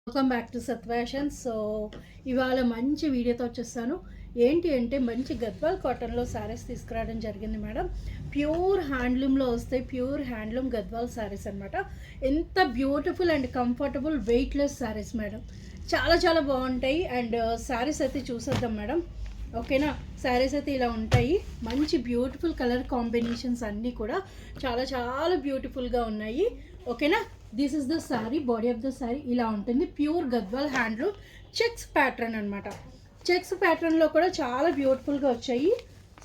Welcome back to సత్వాషన్. So ఇవాళ మంచి వీడియోతో వచ్చేస్తాను. ఏంటి అంటే మంచి గద్వాల్ కాటన్లో శారీస్ తీసుకురావడం జరిగింది మేడం. ప్యూర్ హ్యాండ్లూమ్లో వస్తాయి, ప్యూర్ హ్యాండ్లూమ్ గద్వాల్ శారీస్ అనమాట. ఎంత beautiful and comfortable weightless saris madam. చాలా చాలా బాగుంటాయి. అండ్ శారీస్ అయితే చూసేద్దాం మేడం. ఓకేనా, శారీస్ అయితే ఇలా ఉంటాయి. మంచి బ్యూటిఫుల్ కలర్ కాంబినేషన్స్ అన్నీ కూడా చాలా చాలా బ్యూటిఫుల్గా ఉన్నాయి. ఓకేనా, this is the sari, body of the sari ఇలా ఉంటుంది. Pure Gadwal handloom checks pattern అనమాట. చెక్స్ ప్యాటర్న్లో కూడా చాలా బ్యూటిఫుల్గా వచ్చాయి.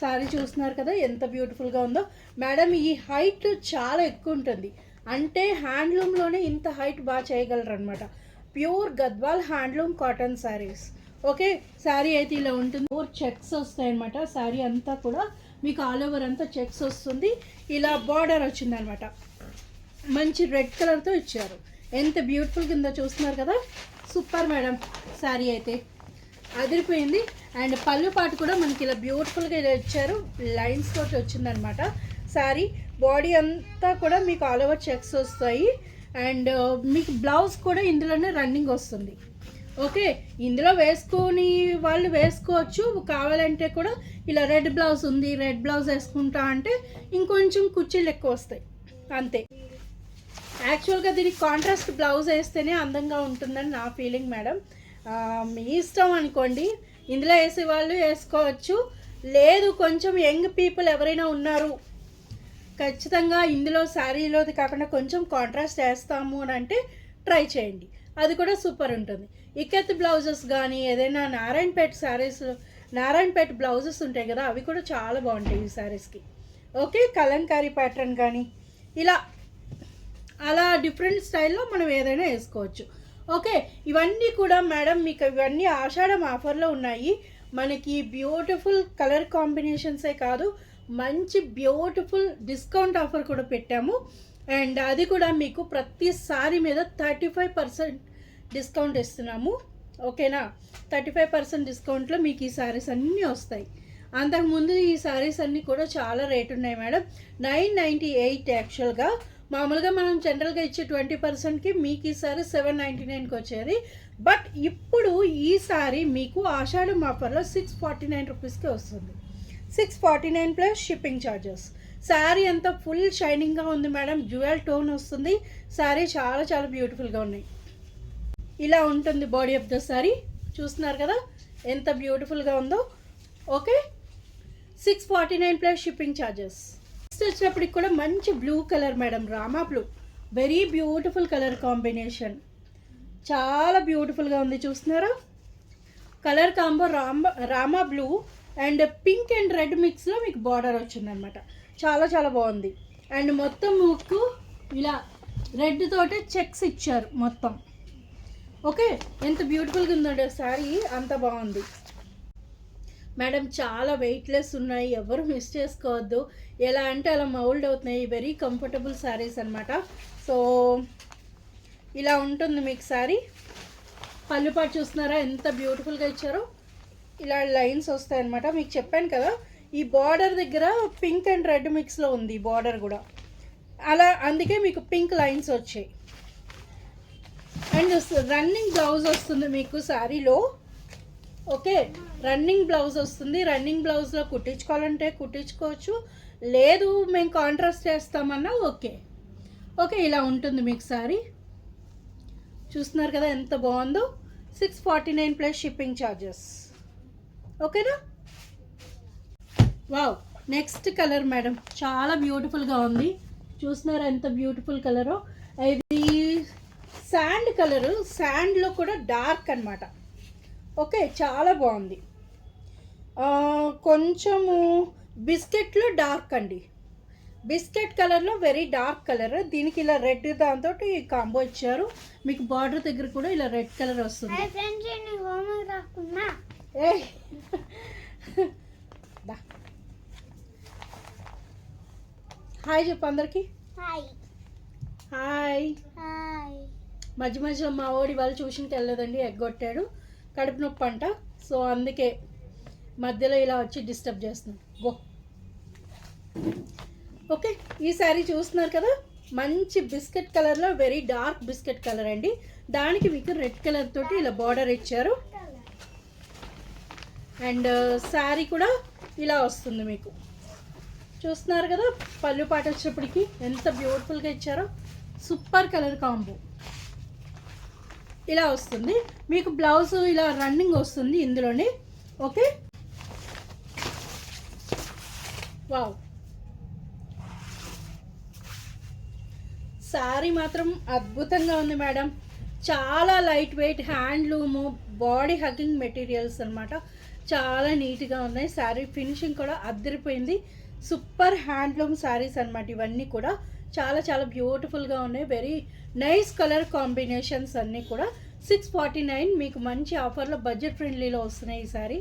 శారీ చూస్తున్నారు కదా ఎంత బ్యూటిఫుల్గా ఉందో మేడం. ఈ హైట్ చాలా ఎక్కువ ఉంటుంది, అంటే హ్యాండ్లూమ్లోనే ఇంత హైట్ బాగా చేయగలరు అనమాట. Pure Gadwal handloom cotton saris. Okay, sari అయితే ఇలా ఉంటుంది. 4 చెక్స్ వస్తాయి అనమాట. శారీ అంతా కూడా మీకు ఆల్ ఓవర్ అంతా చెక్స్ వస్తుంది. ఇలా బార్డర్ వచ్చింది అనమాట. మంచి రెడ్ కలర్తో ఇచ్చారు. ఎంత బ్యూటిఫుల్ కింద చూస్తున్నారు కదా. సూపర్ మేడం, శారీ అయితే అదిరిపోయింది. అండ్ పళ్ళు పాటు కూడా మనకి ఇలా బ్యూటిఫుల్గా ఇలా ఇచ్చారు, లైన్స్ తోటి వచ్చిందనమాట. శారీ బాడీ అంతా కూడా మీకు ఆల్ ఓవర్ చెక్స్ వస్తాయి. అండ్ మీకు బ్లౌజ్ కూడా ఇందులోనే రన్నింగ్ వస్తుంది. ఓకే, ఇందులో వేసుకొని వాళ్ళు వేసుకోవచ్చు. కావాలంటే కూడా ఇలా రెడ్ బ్లౌజ్ ఉంది, రెడ్ బ్లౌజ్ వేసుకుంటా అంటే ఇంకొంచెం కుర్చీలు ఎక్కువ వస్తాయి అంతే. యాక్చువల్గా దీనికి కాంట్రాస్ట్ బ్లౌజ్ వేస్తేనే అందంగా ఉంటుందని నా ఫీలింగ్ మేడం. మీ ఇష్టం అనుకోండి, ఇందులో వేసే వాళ్ళు వేసుకోవచ్చు. లేదు కొంచెం యంగ్ పీపుల్ ఎవరైనా ఉన్నారు, ఖచ్చితంగా ఇందులో శారీలోది కాకుండా కొంచెం కాంట్రాస్ట్ వేస్తాము అని అంటే ట్రై చేయండి, అది కూడా సూపర్ ఉంటుంది. ఇక్కత్ బ్లౌజెస్ కానీ ఏదైనా నారాయణపేట శారీస్, నారాయణపేట బ్లౌజెస్ ఉంటాయి కదా, అవి కూడా చాలా బాగుంటాయి ఈ శారీస్కి. ఓకే, కలంకారీ ప్యాటర్న్ కానీ ఇలా అలా డిఫరెంట్ స్టైల్లో మనం ఏదైనా వేసుకోవచ్చు. ఓకే, ఇవన్నీ కూడా మేడం మీకు ఇవన్నీ ఆషాఢం ఆఫర్లో ఉన్నాయి. మనకి బ్యూటిఫుల్ కలర్ కాంబినేషన్సే కాదు, మంచి బ్యూటిఫుల్ డిస్కౌంట్ ఆఫర్ కూడా పెట్టాము. అండ్ అది కూడా మీకు ప్రతి సారీ మీద 35% డిస్కౌంట్ ఇస్తున్నాము. ఓకేనా, 35% డిస్కౌంట్లో మీకు ఈ శారీస్ అన్నీ వస్తాయి. అంతకుముందు ఈ శారీస్ అన్నీ కూడా చాలా రేట్ ఉన్నాయి మేడం. 998 యాక్చువల్గా. మామూలుగా మనం జనరల్గా ఇచ్చే 20%కి మీకు ఈ సారీ 799కి వచ్చేది. బట్ ఇప్పుడు ఈ సారీ మీకు ఆషాఢం ఆఫర్లో 649 రూపీస్కి వస్తుంది. 649 ప్లస్ షిప్పింగ్ ఛార్జెస్. శారీ అంతా ఫుల్ షైనింగ్గా ఉంది మేడం. డ్యూయల్ టోన్ వస్తుంది. శారీ చాలా చాలా బ్యూటిఫుల్గా ఉన్నాయి. ఇలా ఉంటుంది బాడీ ఆఫ్ ద శారీ. చూస్తున్నారు కదా ఎంత బ్యూటిఫుల్గా ఉందో. Okay, 649 plus shipping charges. Next వచ్చినప్పటికి కూడా మంచి blue colour madam, Rama blue. Very beautiful colour combination, చాలా బ్యూటిఫుల్గా ఉంది. చూస్తున్నారా colour combo Rama blue and pink and red మిక్స్లో మీకు బార్డర్ వచ్చిందనమాట. చాలా చాలా బాగుంది. అండ్ మొత్తం మీకు ఇలా రెడ్ తోటే చెక్స్ ఇచ్చారు మొత్తం. ఓకే, ఎంత బ్యూటిఫుల్గా ఉందండి శారీ, అంత బాగుంది మేడం. చాలా వెయిట్లెస్ ఉన్నాయి, ఎవరు మిస్ చేసుకోవద్దు. ఎలా అంటే అలా మౌల్డ్ అవుతున్నాయి. వెరీ కంఫర్టబుల్ శారీస్ అనమాట. సో ఇలా ఉంటుంది మీకు శారీ. పళ్ళు పాటు చూస్తున్నారా ఎంత బ్యూటిఫుల్గా ఇచ్చారో. ఇలా లైన్స్ వస్తాయి అనమాట. మీకు చెప్పాను కదా ఈ బార్డర్ దగ్గర పింక్ అండ్ రెడ్ మిక్స్లో ఉంది బార్డర్ కూడా, అలా అందుకే మీకు పింక్ లైన్స్ వచ్చాయి. అండ్ రన్నింగ్ బ్లౌజ్ వస్తుంది మీకు శారీలో. ఓకే, రన్నింగ్ బ్లౌజ్ వస్తుంది. రన్నింగ్ బ్లౌజ్లో కుట్టించుకోవాలంటే కుట్టించుకోవచ్చు, లేదు మేము కాంట్రాస్ట్ చేస్తామన్నా ఓకే. ఓకే, ఇలా ఉంటుంది మీకు శారీ. చూస్తున్నారు కదా ఎంత బాగుందో. 649 ప్లస్ షిప్పింగ్ ఛార్జెస్. ఓకేనా. వావ్, నెక్స్ట్ కలర్ మేడం చాలా బ్యూటిఫుల్గా ఉంది. చూస్తున్నారా ఎంత బ్యూటిఫుల్ కలరో. ఇది శాండ్ కలరు, శాండ్లో కూడా డార్క్ అనమాట. ఓకే, చాలా బాగుంది. కొంచెము బిస్కెట్లో డార్క్ అండి, బిస్కెట్ కలర్లో వెరీ డార్క్ కలర్. దీనికి ఇలా రెడ్ దాంతో కాంబో ఇచ్చారు. మీకు బార్డర్ దగ్గర కూడా ఇలా రెడ్ కలర్ వస్తుంది. హాయ్ చెప్పు అందరికి. హాయ్. మధ్య మధ్యలో మా ఓడి వాళ్ళు ట్యూషన్కి వెళ్ళలేదండి, ఎగ్గొట్టాడు, కడుపు నొప్పి అంట. సో అందుకే మధ్యలో ఇలా వచ్చి డిస్టర్బ్ చేస్తున్నాడు. గో. ఓకే, ఈ శారీ చూస్తున్నారు కదా, మంచి బిస్కెట్ కలర్లో వెరీ డార్క్ బిస్కెట్ కలర్ అండి. దానికి మీకు రెడ్ కలర్ తోటి ఇలా బార్డర్ ఇచ్చారు. అండ్ శారీ కూడా ఇలా వస్తుంది మీకు. చూస్తున్నారు కదా పళ్ళు పాట వచ్చేప్పటికి ఎంత బ్యూటిఫుల్గా ఇచ్చారో. సూపర్ కలర్ కాంబో ఇలా వస్తుంది మీకు. బ్లౌజ్ ఇలా రన్నింగ్ వస్తుంది ఇందులోనే. ఓకే, వావ్, శారీ మాత్రం అద్భుతంగా ఉంది మేడం. చాలా light weight handloom body hugging materials అనమాట. చాలా నీట్గా ఉన్నాయి. శారీ ఫినిషింగ్ కూడా అద్దరిపోయింది. సూపర్ హ్యాండ్లూమ్ శారీస్ అనమాట ఇవన్నీ కూడా. చాలా చాలా బ్యూటిఫుల్గా ఉన్నాయి. వెరీ నైస్ కలర్ కాంబినేషన్స్ అన్నీ కూడా. 649 మీకు మంచి ఆఫర్లో బడ్జెట్ ఫ్రెండ్లీలో వస్తున్నాయి ఈ sorry.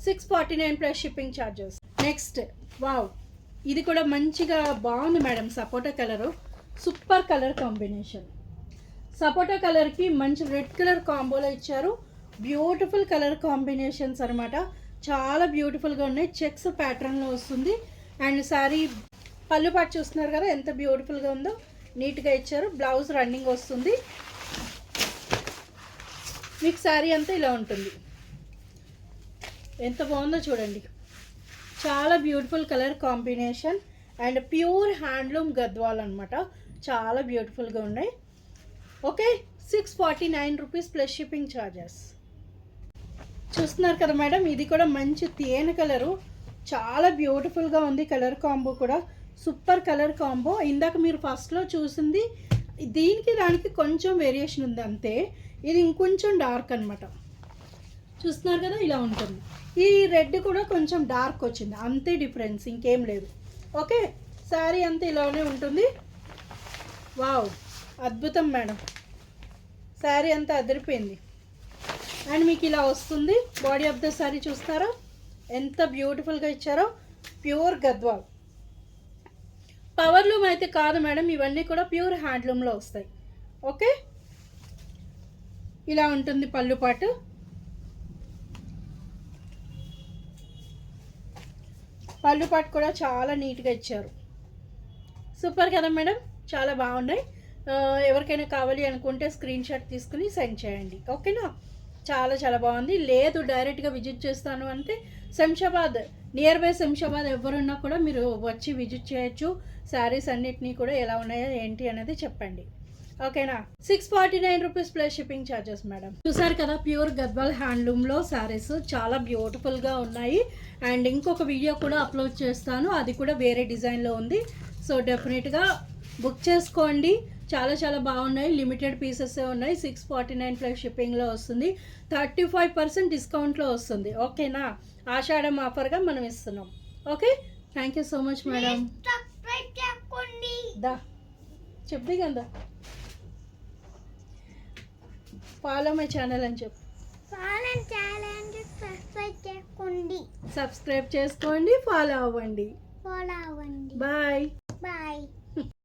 649 plus shipping charges. Next wow, ఇది కూడా మంచిగా బాగుంది మేడం. సపోటా కలరు, సూపర్ కలర్ కాంబినేషన్. సపోటా కలర్కి మంచి రెడ్ కలర్ కాంబోలో ఇచ్చారు. బ్యూటిఫుల్ కలర్ కాంబినేషన్స్ అనమాట. చాలా బ్యూటిఫుల్గా ఉన్నాయి. చెక్స్ ప్యాటర్న్లో వస్తుంది. అండ్ శారీ పళ్ళు పాటు చూస్తున్నారు కదా ఎంత బ్యూటిఫుల్గా ఉందో. నీట్గా ఇచ్చారు. బ్లౌజ్ రన్నింగ్ వస్తుంది మీకు. శారీ అంతా ఇలా ఉంటుంది. ఎంత బాగుందో చూడండి. చాలా beautiful colour combination and pure handloom Gadwal అనమాట. చాలా బ్యూటిఫుల్గా ఉన్నాయి. Okay, 649 rupees plus shipping charges. చూస్తున్నారు కదా మేడం, ఇది కూడా మంచి తేనె కలరు. చాలా బ్యూటిఫుల్గా ఉంది కలర్ కాంబో కూడా. Super colour combo. ఇందాక మీరు ఫస్ట్లో చూసింది దీనికి దానికి కొంచెం వేరియేషన్ ఉంది అంతే. ఇది ఇంకొంచెం డార్క్ అనమాట. చూస్తున్నారు కదా ఇలా ఉంటుంది. ఈ రెడ్ కూడా కొంచెం డార్క్ వచ్చింది అంతే డిఫరెన్స్, ఇంకేం లేదు. ఓకే, శారీ అంతా ఇలానే ఉంటుంది. వావ్, అద్భుతం మేడం. శారీ అంతా అదిరిపోయింది. అండ్ మీకు ఇలా వస్తుంది. బాడీ ఆఫ్ ద శారీ చూస్తారా ఎంత బ్యూటిఫుల్గా ఇచ్చారో. ప్యూర్ గద్వాల్. పవర్లూమ్ అయితే కాదు మేడం, ఇవన్నీ కూడా ప్యూర్ హ్యాండ్లూమ్లో వస్తాయి. ఓకే, ఇలా ఉంటుంది పళ్ళు పాటు. పళ్ళు పాటు కూడా చాలా నీట్గా ఇచ్చారు. సూపర్ కదా మేడం, చాలా బాగున్నాయి. ఎవరికైనా కావాలి అనుకుంటే స్క్రీన్ షాట్ తీసుకుని సెండ్ చేయండి. ఓకేనా, చాలా చాలా బాగుంది. లేదు డైరెక్ట్గా విజిట్ చేస్తాను అంటే శంషాబాద్, నియర్ బై శంషాబాద్ ఎవరున్నా కూడా మీరు వచ్చి విజిట్ చేయొచ్చు. శారీస్ అన్నిటినీ కూడా ఎలా ఉన్నాయో ఏంటి అనేది చెప్పండి. ఓకేనా, 649 rupees plus shipping charges madam. చూసారు కదా ప్యూర్ గద్వాల్ హ్యాండ్లూమ్లో శారీస్ చాలా బ్యూటిఫుల్గా ఉన్నాయి. అండ్ ఇంకొక వీడియో కూడా అప్లోడ్ చేస్తాను, అది కూడా వేరే డిజైన్లో ఉంది. సో డెఫినెట్గా బుక్ చేసుకోండి. చాలా చాలా బాగున్నాయి. లిమిటెడ్ పీసెస్ ఉన్నాయి. 649 ప్లస్ షిప్పింగ్లో వస్తుంది. 35% డిస్కౌంట్లో వస్తుంది. ఓకేనా, ఆషాఢం ఆఫర్గా మనం ఇస్తున్నాం. Okay, thank you so much madam. దా చెప్ది కదా, ఫాలో మై ఛానల్ అని చెప్పు. సబ్స్క్రైబ్ చేసుకోండి, ఫాలో అవ్వండి. బాయ్.